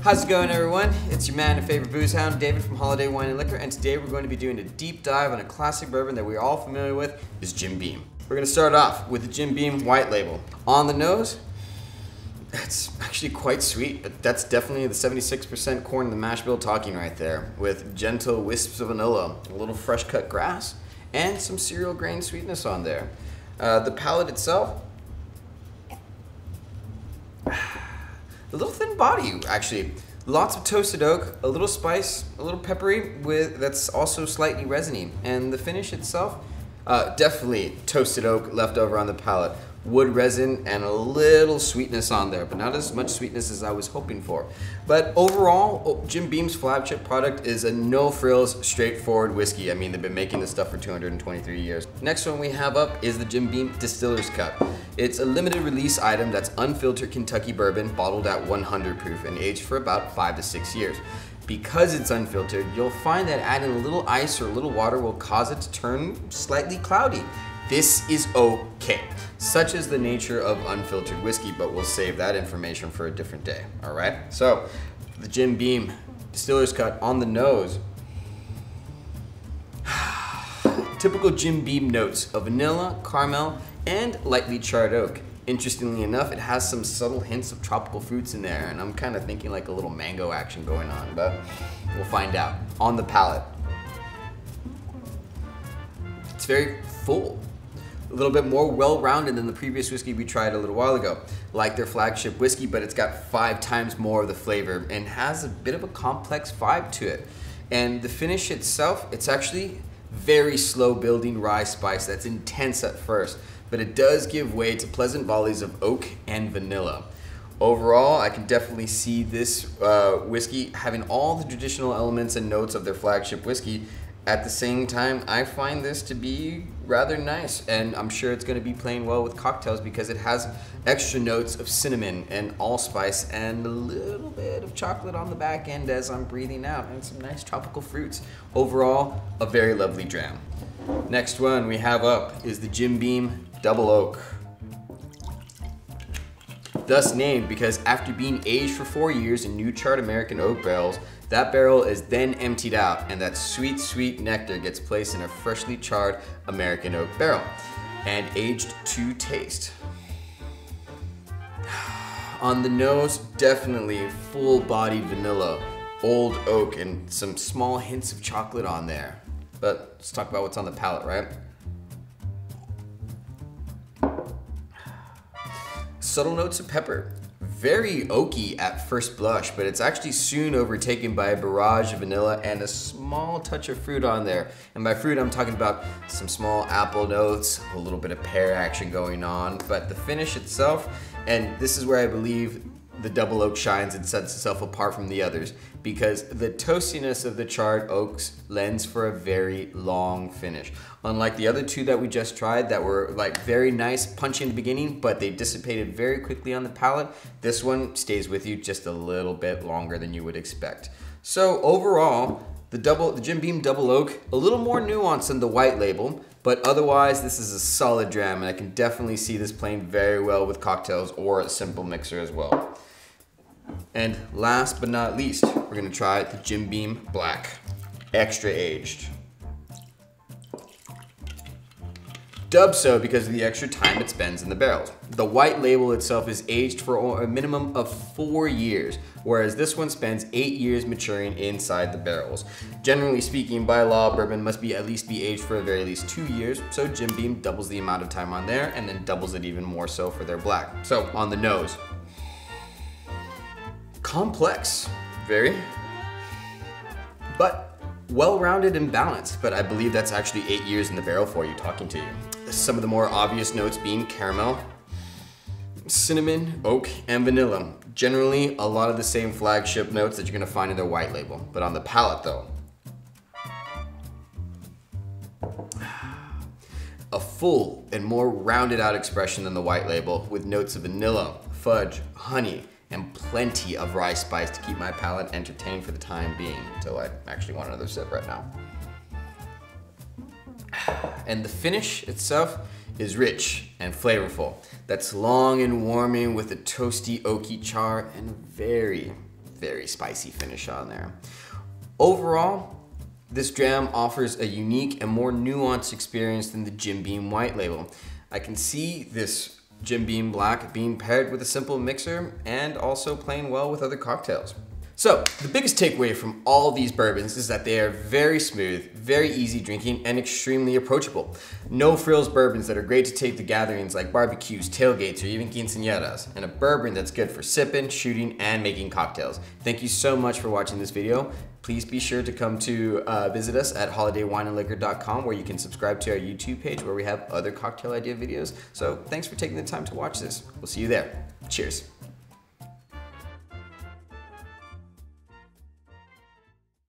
How's it going, everyone? It's your man and favorite booze hound, David from Holiday Wine and Liquor, and today we're going to be doing a deep dive on a classic bourbon that we're all familiar with, is Jim Beam. We're going to start off with the Jim Beam White Label. On the nose, it's actually quite sweet, but that's definitely the 76% corn in the mash bill talking right there, with gentle wisps of vanilla, a little fresh cut grass, and some cereal grain sweetness on there. The palate itself, a little thin body, actually. Lots of toasted oak, a little spice, a little peppery, that's also slightly resiny. And the finish itself, definitely toasted oak left over on the palate. Wood resin and a little sweetness on there, but not as much sweetness as I was hoping for. But overall, Jim Beam's flagship product is a no-frills, straightforward whiskey. I mean, they've been making this stuff for 223 years. Next one we have up is the Jim Beam Distiller's Cut. It's a limited release item that's unfiltered Kentucky bourbon, bottled at 100 proof and aged for about 5 to 6 years. Because it's unfiltered, you'll find that adding a little ice or a little water will cause it to turn slightly cloudy. This is okay. Such is the nature of unfiltered whiskey, but we'll save that information for a different day, all right? So, the Jim Beam Distiller's Cut on the nose. Typical Jim Beam notes of vanilla, caramel, and lightly charred oak. Interestingly enough, it has some subtle hints of tropical fruits in there, and I'm kind of thinking like a little mango action going on, but we'll find out. On the palate, it's very full. A little bit more well-rounded than the previous whiskey we tried a little while ago. Like their flagship whiskey, but it's got 5 times more of the flavor and has a bit of a complex vibe to it. And the finish itself, it's actually very slow building rye spice that's intense at first, but it does give way to pleasant volleys of oak and vanilla. Overall, I can definitely see this whiskey having all the traditional elements and notes of their flagship whiskey. At the same time, I find this to be rather nice, and I'm sure it's going to be playing well with cocktails because it has extra notes of cinnamon and allspice and a little bit of chocolate on the back end as I'm breathing out, and some nice tropical fruits. Overall, a very lovely dram. Next one we have up is the Jim Beam Double Oak. Thus named because after being aged for 4 years in new charred American oak barrels, that barrel is then emptied out, and that sweet, sweet nectar gets placed in a freshly charred American oak barrel and aged to taste. On the nose, definitely full-bodied vanilla, old oak, and some small hints of chocolate on there. But let's talk about what's on the palate, right? Subtle notes of pepper. Very oaky at first blush, but it's actually soon overtaken by a barrage of vanilla and a small touch of fruit on there. And by fruit, I'm talking about some small apple notes, a little bit of pear action going on, but the finish itself, and this is where I believe the double oak shines and sets itself apart from the others, because the toastiness of the charred oaks lends for a very long finish. Unlike the other two that we just tried that were like very nice, punchy in the beginning, but they dissipated very quickly on the palate, this one stays with you just a little bit longer than you would expect. So overall, the Jim Beam Double Oak, a little more nuanced than the White Label, but otherwise this is a solid dram, and I can definitely see this playing very well with cocktails or a simple mixer as well. And last but not least, we're gonna try the Jim Beam Black, extra aged. Dubbed so because of the extra time it spends in the barrels. The White Label itself is aged for a minimum of 4 years, whereas this one spends 8 years maturing inside the barrels. Generally speaking, by law, bourbon must at least be aged for a very least 2 years, so Jim Beam doubles the amount of time on there and then doubles it even more so for their black. So on the nose, complex, very, but well-rounded and balanced, but I believe that's actually 8 years in the barrel for you, talking to you. Some of the more obvious notes being caramel, cinnamon, oak, and vanilla. Generally, a lot of the same flagship notes that you're gonna find in their White Label, but on the palate though, a full and more rounded out expression than the White Label, with notes of vanilla, fudge, honey, and plenty of rye spice to keep my palate entertained for the time being, until I actually want another sip right now. And the finish itself is rich and flavorful. That's long and warming with a toasty oaky char and very, very spicy finish on there. Overall, this dram offers a unique and more nuanced experience than the Jim Beam White Label. I can see this Jim Beam Black being paired with a simple mixer and also playing well with other cocktails. So, the biggest takeaway from all these bourbons is that they are very smooth, very easy drinking, and extremely approachable. No frills bourbons that are great to take to gatherings like barbecues, tailgates, or even quinceañeras, and a bourbon that's good for sipping, shooting, and making cocktails. Thank you so much for watching this video. Please be sure to come to visit us at holidaywineandliquor.com, where you can subscribe to our YouTube page where we have other cocktail idea videos. So thanks for taking the time to watch this. We'll see you there. Cheers.